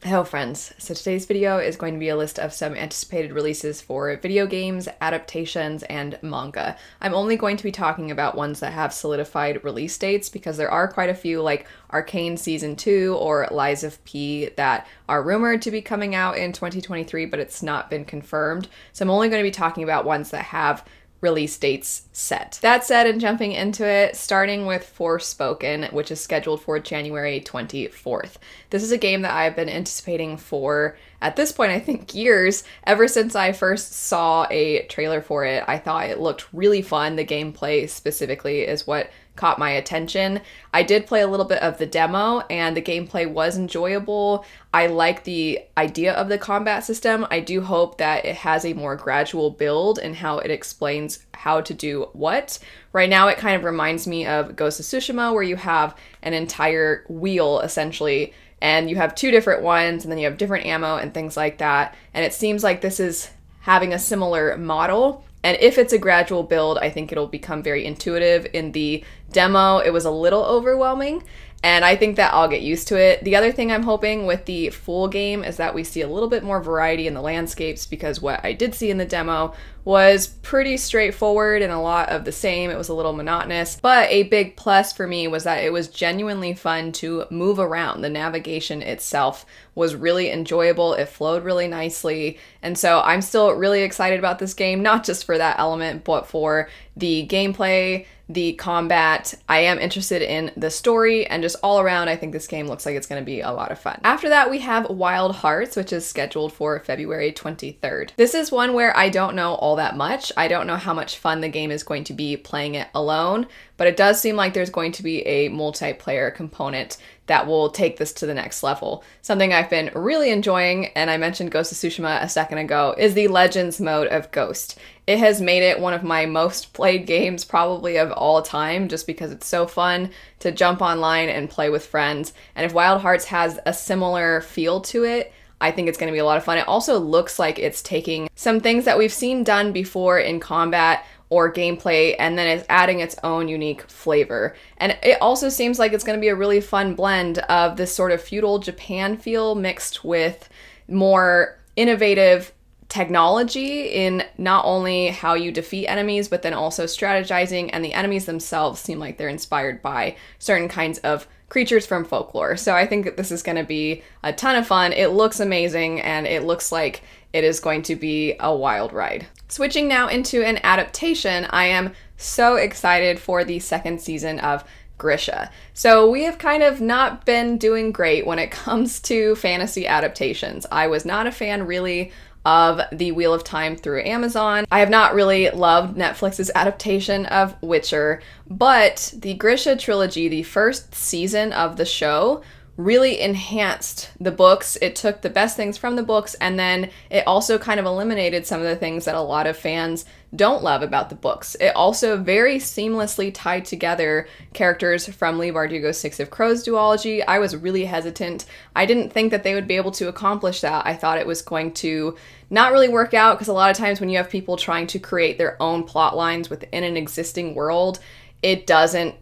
Hello friends, so today's video is going to be a list of some anticipated releases for video games, adaptations, and manga. I'm only going to be talking about ones that have solidified release dates because there are quite a few like Arcane Season 2 or Lies of P that are rumored to be coming out in 2023, but it's not been confirmed. So I'm only going to be talking about ones that have release dates set. That said, and jumping into it, starting with Forspoken, which is scheduled for January 24th. This is a game that I've been anticipating for, at this point, I think years. Ever since I first saw a trailer for it, I thought it looked really fun. The gameplay specifically is what caught my attention. I did play a little bit of the demo and the gameplay was enjoyable. I like the idea of the combat system. I do hope that it has a more gradual build and how it explains how to do what. Right now it kind of reminds me of Ghost of Tsushima, where you have an entire wheel essentially and you have two different ones and then you have different ammo and things like that. And it seems like this is having a similar model. And if it's a gradual build, I think it'll become very intuitive. In the demo, it was a little overwhelming, and I think that I'll get used to it. The other thing I'm hoping with the full game is that we see a little bit more variety in the landscapes, because what I did see in the demo was pretty straightforward and a lot of the same. It was a little monotonous, but a big plus for me was that it was genuinely fun to move around. The navigation itself was really enjoyable. It flowed really nicely. And so I'm still really excited about this game, not just for that element, but for the gameplay, the combat. I am interested in the story, and just all around, I think this game looks like it's going to be a lot of fun. After that, we have Wild Hearts, which is scheduled for February 23rd. This is one where I don't know all that much. I don't know how much fun the game is going to be playing it alone, but it does seem like there's going to be a multiplayer component that will take this to the next level. Something I've been really enjoying, and I mentioned Ghost of Tsushima a second ago, is the Legends mode of Ghost. It has made it one of my most played games probably of all time, just because it's so fun to jump online and play with friends. And if Wild Hearts has a similar feel to it, I think it's going to be a lot of fun. It also looks like it's taking some things that we've seen done before in combat or gameplay, and then it's adding its own unique flavor. And it also seems like it's going to be a really fun blend of this sort of feudal Japan feel mixed with more innovative technology in not only how you defeat enemies, but then also strategizing, and the enemies themselves seem like they're inspired by certain kinds of creatures from folklore. So I think that this is going to be a ton of fun. It looks amazing, and it looks like it is going to be a wild ride. Switching now into an adaptation, I am so excited for the second season of Grisha. So we have kind of not been doing great when it comes to fantasy adaptations. I was not a fan really of the Wheel of Time through Amazon. I have not really loved Netflix's adaptation of Witcher, but the Grisha trilogy, the first season of the show, really enhanced the books. It took the best things from the books, and then it also kind of eliminated some of the things that a lot of fans don't love about the books. It also very seamlessly tied together characters from Leigh Bardugo's Six of Crows duology. I was really hesitant. I didn't think that they would be able to accomplish that. I thought it was going to not really work out, because a lot of times when you have people trying to create their own plot lines within an existing world, it doesn't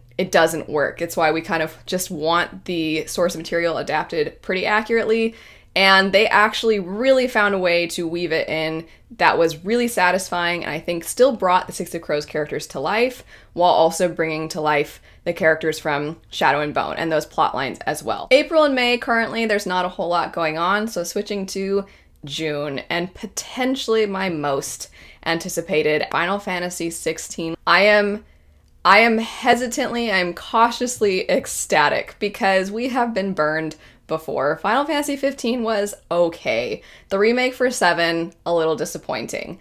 work. It's why we kind of just want the source material adapted pretty accurately, and they actually really found a way to weave it in that was really satisfying, and I think still brought the Six of Crows characters to life, while also bringing to life the characters from Shadow and Bone and those plot lines as well. April and May, currently there's not a whole lot going on, so switching to June, and potentially my most anticipated, Final Fantasy 16. I am cautiously ecstatic, because we have been burned before. Final Fantasy 15 was okay. The remake for 7, a little disappointing.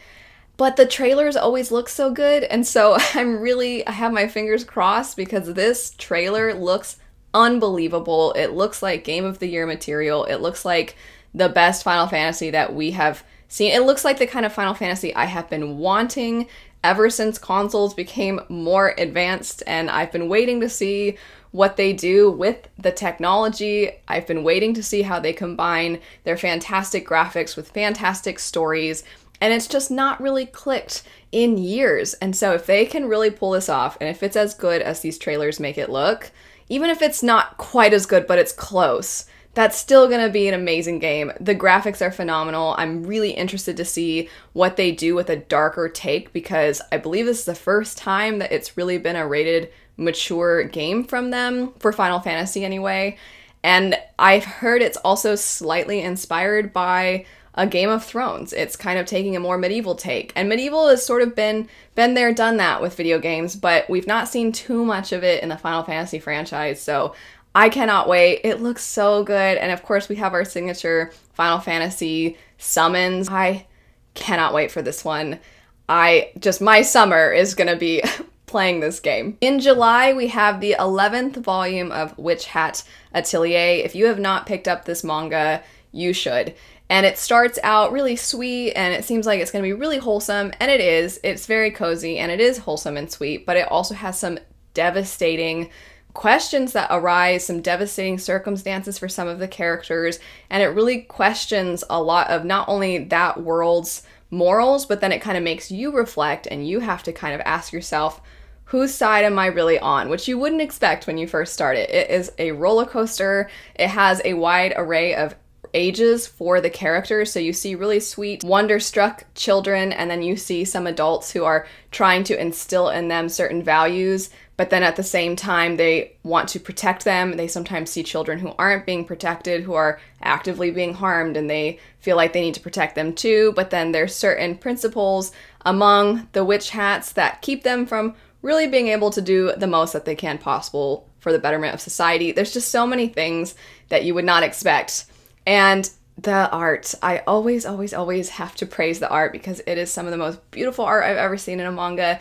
But the trailers always look so good, and so I have my fingers crossed, because this trailer looks unbelievable. It looks like Game of the Year material. It looks like the best Final Fantasy that we have seen. It looks like the kind of Final Fantasy I have been wanting ever since consoles became more advanced, and I've been waiting to see what they do with the technology. I've been waiting to see how they combine their fantastic graphics with fantastic stories, and it's just not really clicked in years. And so if they can really pull this off, and if it's as good as these trailers make it look, even if it's not quite as good, but it's close, that's still gonna be an amazing game. The graphics are phenomenal. I'm really interested to see what they do with a darker take, because I believe this is the first time that it's really been a rated mature game from them, for Final Fantasy anyway. And I've heard it's also slightly inspired by a Game of Thrones. It's kind of taking a more medieval take. And medieval has sort of been there, done that with video games, but we've not seen too much of it in the Final Fantasy franchise, so I cannot wait. It looks so good. And of course we have our signature Final Fantasy summons. I cannot wait for this one. My summer is gonna be playing this game. In July, we have the 11th volume of Witch Hat Atelier. If you have not picked up this manga, you should. And it starts out really sweet, and it seems like it's going to be really wholesome, and it is. It's very cozy, and it is wholesome and sweet, but it also has some devastating questions that arise, some devastating circumstances for some of the characters, and it really questions a lot of not only that world's morals, but then it kind of makes you reflect, and you have to kind of ask yourself, whose side am I really on? Which you wouldn't expect when you first start it. It is a roller coaster. It has a wide array of ages for the characters, so you see really sweet, wonder-struck children, and then you see some adults who are trying to instill in them certain values, but then at the same time they want to protect them. They sometimes see children who aren't being protected, who are actively being harmed, and they feel like they need to protect them too, but then there's certain principles among the witch hats that keep them from really being able to do the most that they can possible for the betterment of society. There's just so many things that you would not expect. And the art, I always have to praise the art, because it is some of the most beautiful art I've ever seen in a manga.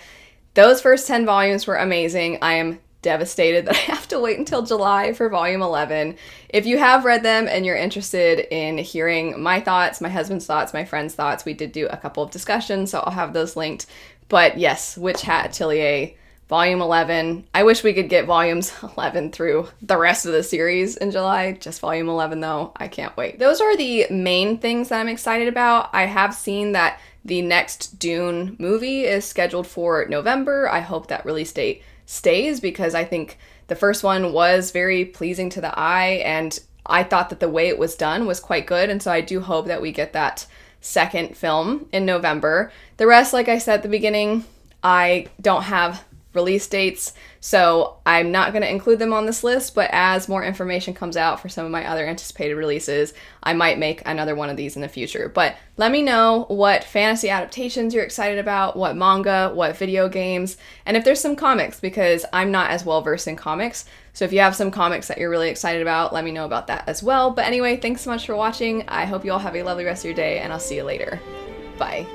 Those first 10 volumes were amazing. I am devastated that I have to wait until July for volume 11. If you have read them and you're interested in hearing my thoughts, my husband's thoughts, my friend's thoughts, we did do a couple of discussions, so I'll have those linked. But yes, Witch Hat Atelier, Volume 11. I wish we could get volumes 11 through the rest of the series in July. Just volume 11 though, I can't wait. Those are the main things that I'm excited about. I have seen that the next Dune movie is scheduled for November. I hope that release date stays, because I think the first one was very pleasing to the eye, and I thought that the way it was done was quite good, and so I do hope that we get that second film in November. The rest, like I said at the beginning, I don't have release dates, so I'm not going to include them on this list, but as more information comes out for some of my other anticipated releases, I might make another one of these in the future. But let me know what fantasy adaptations you're excited about, what manga, what video games, and if there's some comics, because I'm not as well versed in comics. So if you have some comics that you're really excited about, let me know about that as well. But anyway, thanks so much for watching. I hope you all have a lovely rest of your day, and I'll see you later. Bye.